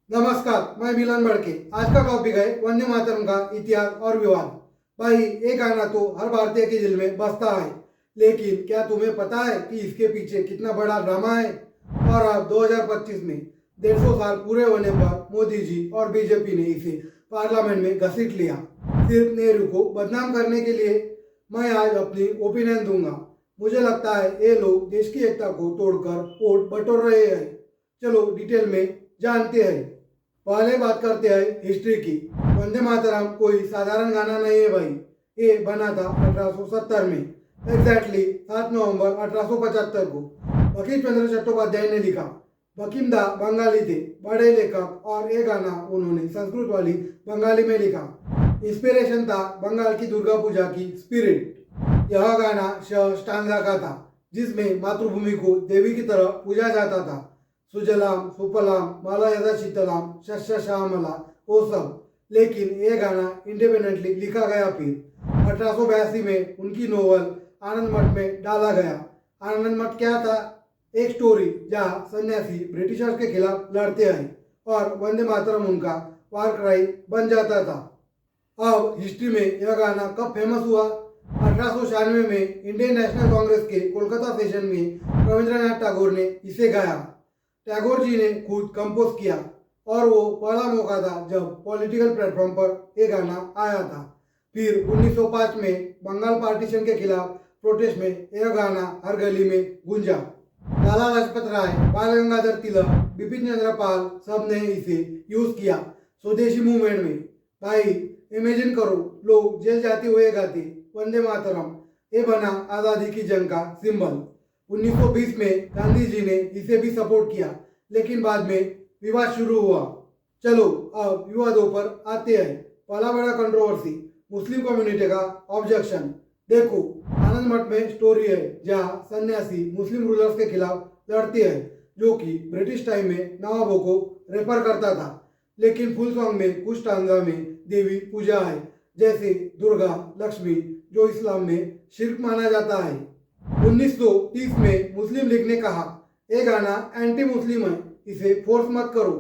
नमस्कार, मैं मिलन बड़के। आज का टॉपिक है वंदे मातरम का इतिहास और विवाद। भाई, ये गाना तो हर भारतीय के दिल में बसता है, लेकिन क्या तुम्हें पता है कि इसके पीछे कितना बड़ा ड्रामा है? और अब 2025 में 150 साल पूरे होने पर मोदी जी और बीजेपी ने इसे पार्लियामेंट में घसीट लिया, सिर्फ नेहरू को बदनाम करने के लिए। मैं आज अपनी ओपिनियन दूंगा। मुझे लगता है ये लोग देश की एकता को तोड़कर वोट बटोर रहे हैं। चलो डिटेल में जानते हैं। पहले बात करते हैं हिस्ट्री की। वंदे मातरम कोई साधारण गाना नहीं है भाई। ये बना था 1870 में, एग्जैक्टली 7 नवंबर 1875 को बंकिम चंद्र चट्टोपाध्याय ने लिखा। बंकिम दा बंगाली थे, बड़े लेखक, और ये गाना उन्होंने संस्कृत वाली बंगाली में लिखा। इंस्पिरेशन था बंगाल की दुर्गा पूजा की स्पिरिट। यह गाना स्टांजा का था, जिसमें मातृभूमि को देवी की तरह पूजा जाता था। सुजलाम सुफलाम मलयज शीतलाम शस्य श्यामला, वो सब। लेकिन ये गाना इंडिपेंडेंटली लिखा गया। फिर 1882 में उनकी नोवेल आनंद मठ में डाला गया। आनंद मठ क्या था? एक स्टोरी जहाँ सन्यासी ब्रिटिशर्स के खिलाफ लड़ते हैं और वंदे मातरम उनका वार क्राई बन जाता था। अब हिस्ट्री में यह गाना कब फेमस हुआ? 1896 में इंडियन नेशनल कांग्रेस के कोलकाता सेशन में रविंद्रनाथ टैगोर ने इसे गाया। टैगोर जी ने खुद कंपोज किया, और वो पहला मौका था जब पॉलिटिकल प्लेटफॉर्म पर ये गाना आया था। फिर 1905 में बंगाल पार्टीशन के खिलाफ प्रोटेस्ट में यह गाना हर गली में गूंजा। लाला लाजपत राय, बाल गंगाधर तिलक, बिपिन चंद्र पाल, सब ने इसे यूज किया स्वदेशी मूवमेंट में। भाई, इमेजिन करो, लोग जेल जाते हुए गाते वंदे मातरम। ये बना आज़ादी की जंग का सिंबल। 1920 में गांधी जी ने इसे भी सपोर्ट किया, लेकिन बाद में विवाद शुरू हुआ। चलो अब विवादों पर आते हैं। पहला बड़ा कंट्रोवर्सी, मुस्लिम कम्युनिटी का ऑब्जेक्शन। देखो, आनंद मठ में स्टोरी है जहाँ सन्यासी मुस्लिम रूलर्स के खिलाफ लड़ते हैं, जो कि ब्रिटिश टाइम में नवाबों को रेफर करता था। लेकिन फुल सॉन्ग में कुछ स्टांजा में देवी पूजा है, जैसे दुर्गा, लक्ष्मी, जो इस्लाम में शिर्क माना जाता है। 1930 में मुस्लिम लीग ने कहा ये गाना एंटी मुस्लिम है, इसे फोर्स मत करो।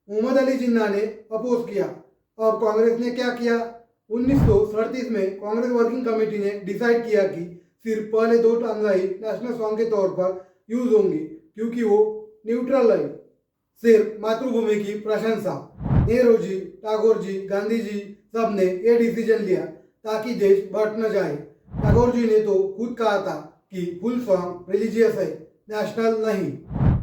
मोहम्मद अली जिन्ना ने अपोज किया। और कांग्रेस ने क्या किया? 1937 में कांग्रेस वर्किंग कमेटी ने डिसाइड किया कि सिर्फ पहले 2 स्टांजा ही नेशनल सॉन्ग के तौर पर यूज होंगे, क्योंकि वो न्यूट्रल है। सिर्फ मातृभूमि की प्रशंसा। नेहरू जी, टैगोर जी, गांधी जी, सब ने ये डिसीजन लिया ताकि देश बट न जाए। टैगोर जी ने तो खुद कहा था कि फुल सॉन्ग रिलीजियस है, नेशनल नहीं।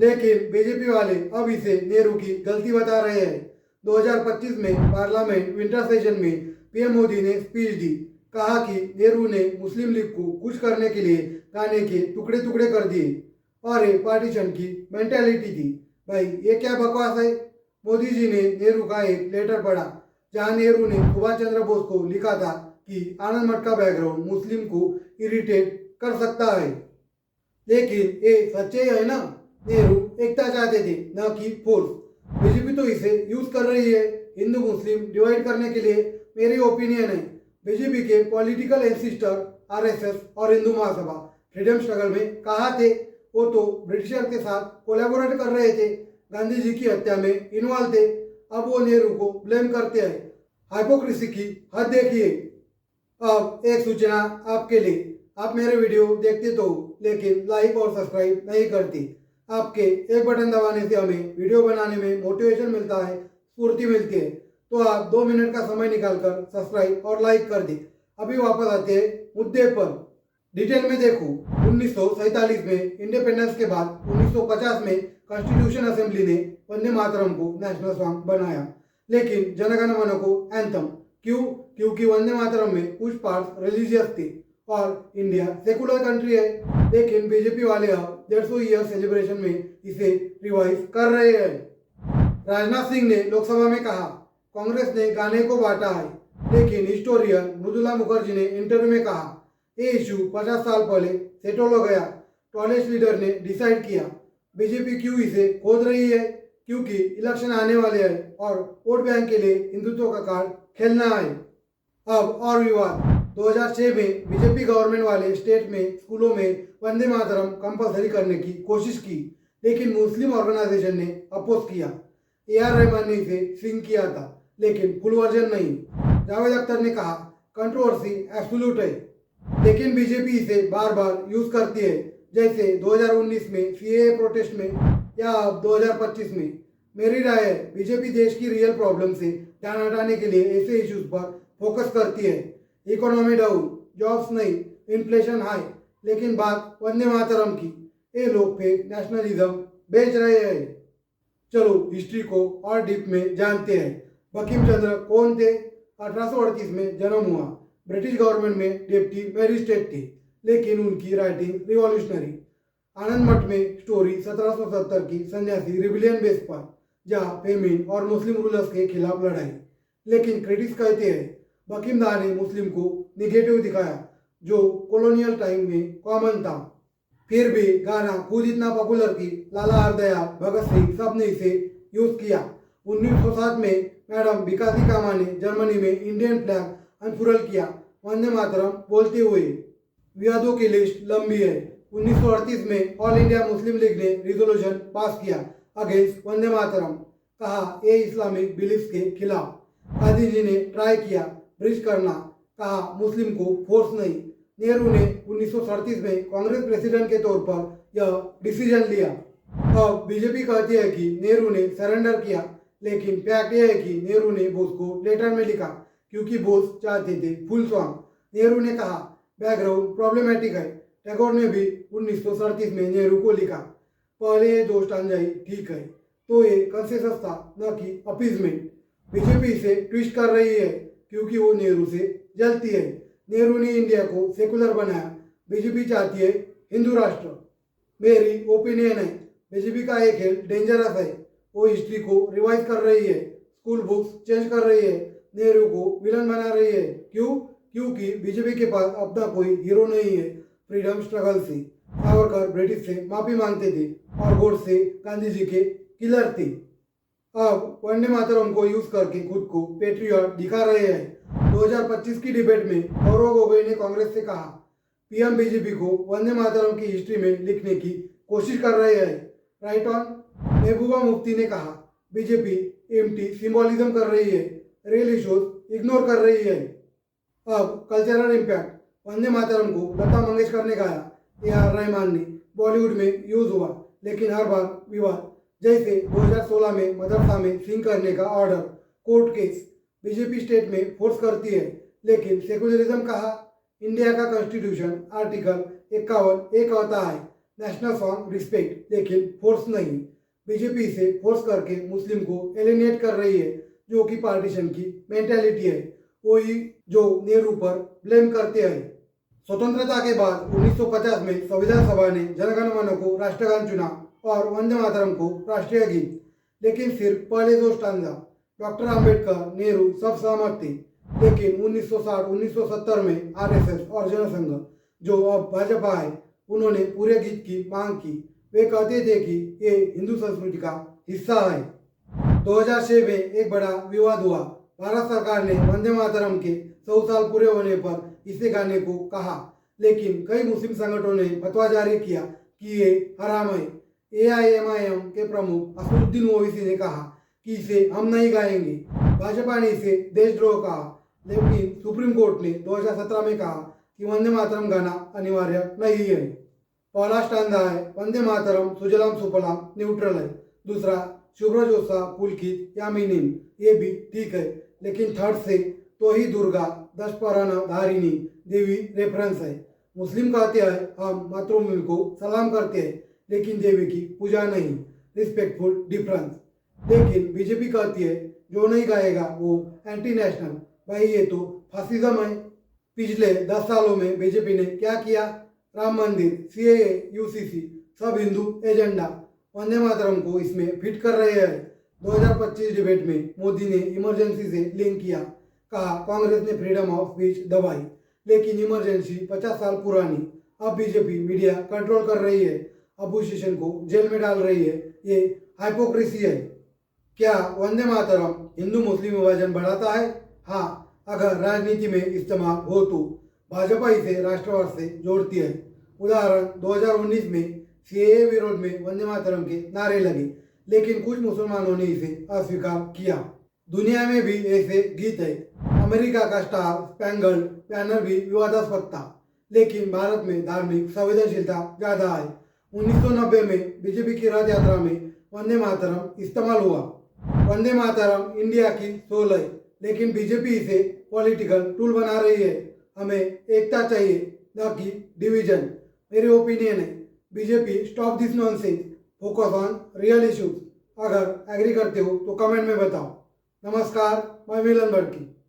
लेकिन बीजेपी वाले अब इसे नेहरू की गलती बता रहे हैं। 2025 में पार्लियामेंट विंटर सेशन में पीएम मोदी ने स्पीच दी। कहा कि नेहरू ने मुस्लिम लीग को कुछ करने के लिए गाने के टुकड़े टुकड़े कर दिए, और ये पार्टीशन की मेंटेलिटी थी। भाई, ये क्या बकवास है? मोदी जी ने नेहरू का एक लेटर पढ़ा, जहां नेहरू ने सुभाष चंद्र बोस को लिखा था कि आनंद मठ का बैकग्राउंड मुस्लिम को इरिटेट कर सकता है। लेकिन ये सच्चे है ना? नेहरू एकता चाहते थे, न कि फोर्स। बीजेपी तो इसे यूज कर रही है हिंदू मुस्लिम डिवाइड करने के लिए। मेरी ओपिनियन है, बीजेपी के पॉलिटिकल एंसिस्टर आरएसएस और हिंदू महासभा फ्रीडम स्ट्रगल में कहाँ थे? वो तो ब्रिटिशर के साथ कोलैबोरेट कर रहे थे, गांधी जी की हत्या में इन्वॉल्व थे। अब वो नेहरू को ब्लेम करते हैं। हाइपोक्रेसी की हद देखिए। अब एक सूचना आपके लिए, आप मेरे वीडियो देखते तो लेकिन लाइक और सब्सक्राइब नहीं करती। आपके एक बटन दबाने से हमें वीडियो बनाने में मोटिवेशन मिलता है, स्फूर्ति मिलती है। तो आप 2 मिनट का समय निकालकर सब्सक्राइब और लाइक कर दें। अभी वापस आते हैं मुद्दे पर। डिटेल में देखो, 1947 में इंडिपेंडेंस के बाद 1950 में कॉन्स्टिट्यूशन असेंबली ने वंदे मातरम को नेशनल सॉन्ग बनाया, लेकिन जनगण मन को एंथम। क्यों? क्योंकि वंदे मातरम में कुछ पार्ट्स रिलीजियस थे और इंडिया सेकुलर कंट्री है। लेकिन बीजेपी वाले अब 150 ईयर सेलिब्रेशन में इसे रिवाइज कर रहे हैं। राजनाथ सिंह ने लोकसभा में कहा कांग्रेस ने गाने को बांटा है, लेकिन हिस्टोरियन मृदुला मुखर्जी ने इंटरव्यू में कहा ये इशू 50 साल पहले सेटल हो गया। टॉलेस्ट लीडर ने डिसाइड किया। बीजेपी क्यों इसे खोद रही है? क्योंकि इलेक्शन आने वाले हैं और वोट बैंक के लिए हिंदुत्व का कार्ड खेलना है। अब और विवाद। 2006 में बीजेपी गवर्नमेंट वाले स्टेट में स्कूलों में वंदे मातरम कंपलसरी करने की कोशिश की, लेकिन मुस्लिम ऑर्गेनाइजेशन ने अपोज किया। AR रहमान ने इसे सिंग किया था, लेकिन फुल वर्जन नहीं। जावेद अख्तर ने कहा कंट्रोवर्सी एब्सोल्यूट है, लेकिन बीजेपी इसे बार बार यूज करती है, जैसे 2019 में CAA प्रोटेस्ट में या अब 2025 में। मेरी राय है बीजेपी देश की रियल प्रॉब्लम से ध्यान हटाने के लिए ऐसे इश्यूज पर फोकस करती है। इकोनॉमी डाउन, जॉब्स नहीं, इन्फ्लेशन हाई, लेकिन बात वंदे मातरम की। ये लोग फेक नेशनलिज्म बेच रहे हैं। चलो हिस्ट्री को और डीप में जानते हैं। बंकिम चंद्र कौन थे? 1838 में जन्म हुआ। ब्रिटिश गवर्नमेंट में डिप्टी मैजिस्ट्रेट थे, लेकिन उनकी राइटिंग रिवॉल्यूशनरी। आनंद मठ में स्टोरी 1770 की सन्यासी रिबिलियन बेस पर, जहाँ फेमिन और मुस्लिम रूलर्स के खिलाफ लड़ाई। लेकिन क्रिटिक्स कहते हैं बंकिम दा ने मुस्लिम को निगेटिव दिखाया, जो कॉलोनियल टाइम में कॉमन था। फिर भी गाना खुद इतना पॉपुलर कि लाला हरदयाल, भगत सिंह सब ने इसे यूज किया। 1907 में मैडम भिकाजी कामा ने जर्मनी में इंडियन फ्लैग अनफुरल किया, वंदे मातरम बोलते हुए। विवादों की लिस्ट लंबी है। 1938 में ऑल इंडिया मुस्लिम लीग ने रिजोल्यूशन पास किया अगेंस्ट वंदे मातरम, कहा ये इस्लामिक बिलीफ्स के खिलाफ। गांधी जी ने ट्राई किया ब्रिज करना, कहा मुस्लिम को फोर्स नहीं। नेहरू ने 1937 में कांग्रेस प्रेसिडेंट के तौर पर यह डिसीजन लिया। अब बीजेपी कहती है कि नेहरू ने सरेंडर किया, लेकिन फैक्ट यह है कि नेहरू ने बोस को लेटर में लिखा, क्योंकि बोस चाहते थे फुल सॉन्ग। नेहरू ने कहा बैकग्राउंड प्रॉब्लमेटिक है। टैगोर ने भी 1937 में नेहरू को लिखा, पहले ये दो स्टांजाई ठीक है। तो ये कंसेंसस था, न कि अपीजमेंट। बीजेपी इसे ट्विस्ट कर रही है क्योंकि वो नेहरू से जलती है। नेहरू ने इंडिया को सेकुलर बनाया, बीजेपी चाहती है हिंदू राष्ट्र। मेरी ओपिनियन है बीजेपी का एक खेल डेंजरस है। वो हिस्ट्री को रिवाइज कर रही है, स्कूल बुक्स चेंज कर रही है, नेहरू को विलन बना रही है। क्यों? क्योंकि बीजेपी के पास अपना कोई हीरो नहीं है। फ्रीडम स्ट्रगल से सावरकर ब्रिटिश से माफी मांगते थे और गोडसे गांधी जी के किलर थे। अब वंदे मातरम को यूज करके खुद को पेट्रियट दिखा रहे हैं। 2025 की डिबेट में गौरव गोगोई ने कांग्रेस से कहा पीएम बीजेपी को वंदे मातरम की हिस्ट्री में लिखने की कोशिश कर रहे हैं। Right on. महबूबा मुफ्ती ने कहा बीजेपी एम्प्टी सिंबोलिज्म कर रही है, रियल इश्यूज इग्नोर कर रही है। अब कल्चरल इम्पैक्ट, वंदे मातरम को लता मंगेशकर ने गाया, AR रहमान ने बॉलीवुड में यूज हुआ, लेकिन हर बार विवाद। जैसे 2016 में मदरसा में सिंग करने का order, court case. BJP state में फोर्स करती है, लेकिन सेकुलरिज्म कहा। इंडिया का कॉन्स्टिट्यूशन आर्टिकल 51 एक कहता है नेशनल सॉन्ग रिस्पेक्ट, लेकिन फोर्स नहीं। बीजेपी से फोर्स करके मुस्लिम को एलिनेट कर रही है, जो कि पार्टीशन की मेंटालिटी है, वही जो नेहरू पर ब्लेम करते हैं। स्वतंत्रता के बाद 1950 में संविधान सभा ने जनगण मन को राष्ट्रगान चुना और वंदे मातरम को राष्ट्रीय गीत, लेकिन सिर्फ पहले दो स्टांजा। डॉक्टर अंबेडकर, नेहरू सब सहमत थे, लेकिन 1960-1970 में RSS और जनसंघ, जो अब भाजपा है, उन्होंने पूरे गीत की मांग की। वे कहते थे कि ये हिंदू संस्कृति का हिस्सा है। 2006 में एक बड़ा विवाद हुआ। भारत सरकार ने वंदे मातरम के 100 साल पूरे होने पर इसे गाने को कहा, लेकिन कई मुस्लिम संगठनों ने फतवा जारी किया कि ये हराम है। AIMIM के प्रमुख असदुद्दीन ओवैसी ने कहा कि इसे हम नहीं गाएंगे। भाजपा ने इसे देशद्रोह कहा, लेकिन सुप्रीम कोर्ट ने 2017 में कहा कि वंदे मातरम गाना अनिवार्य नहीं है। पहला स्टांजा है वंदे मातरम सुजलाम सुफलाम, न्यूट्रल है। दूसरा शुभ्रजोत्सा पुलकित यामिनीम, ये भी ठीक है, लेकिन थर्ड से तो ही दुर्गा दशपरान धारिणी देवी रेफरेंस है। मुस्लिम कहते हैं हम मातृभूमि को सलाम करते हैं, लेकिन देवी की पूजा नहीं। Respectful difference. लेकिन बीजेपी कहती है जो नहीं गाएगा वो एंटी नेशनल। भाई ये तो फासिज्म है। पिछले 10 सालों में बीजेपी ने क्या किया? राम मंदिर, CAA, UCC, सब हिंदू एजेंडा। वंदे मातरम को इसमें फिट कर रहे हैं। 2025 डिबेट में मोदी ने इमरजेंसी से लिंक किया, कहा कांग्रेस ने फ्रीडम ऑफ स्पीच दबाई, लेकिन इमरजेंसी 50 साल पुरानी। अब बीजेपी मीडिया कंट्रोल कर रही है, अपोजिशन को जेल में डाल रही है। ये हाइपोक्रेसी है। क्या वंदे मातरम हिंदू मुस्लिम विभाजन बढ़ाता है? हाँ, अगर राजनीति में इस्तेमाल हो तो। भाजपा इसे राष्ट्रवाद से जोड़ती है। उदाहरण 2019 में CAA विरोध में वंदे मातरम के नारे लगे, लेकिन कुछ मुसलमानों ने इसे अस्वीकार किया। दुनिया में भी ऐसे गीत है। अमेरिका का स्टार स्पैंगल्ड बैनर भी विवादास्पद था, लेकिन भारत में धार्मिक संवेदनशीलता ज्यादा है। 1990 में बीजेपी की रथ यात्रा में वंदे मातरम इस्तेमाल हुआ। वंदे मातरम इंडिया की सोल है, लेकिन बीजेपी इसे पॉलिटिकल टूल बना रही है। हमें एकता चाहिए, न कि डिवीजन। मेरी ओपिनियन है, BJP stop this nonsense, focus on real issues. अगर एग्री करते हो तो कमेंट में बताओ। नमस्कार, मैं मिलन भड़की।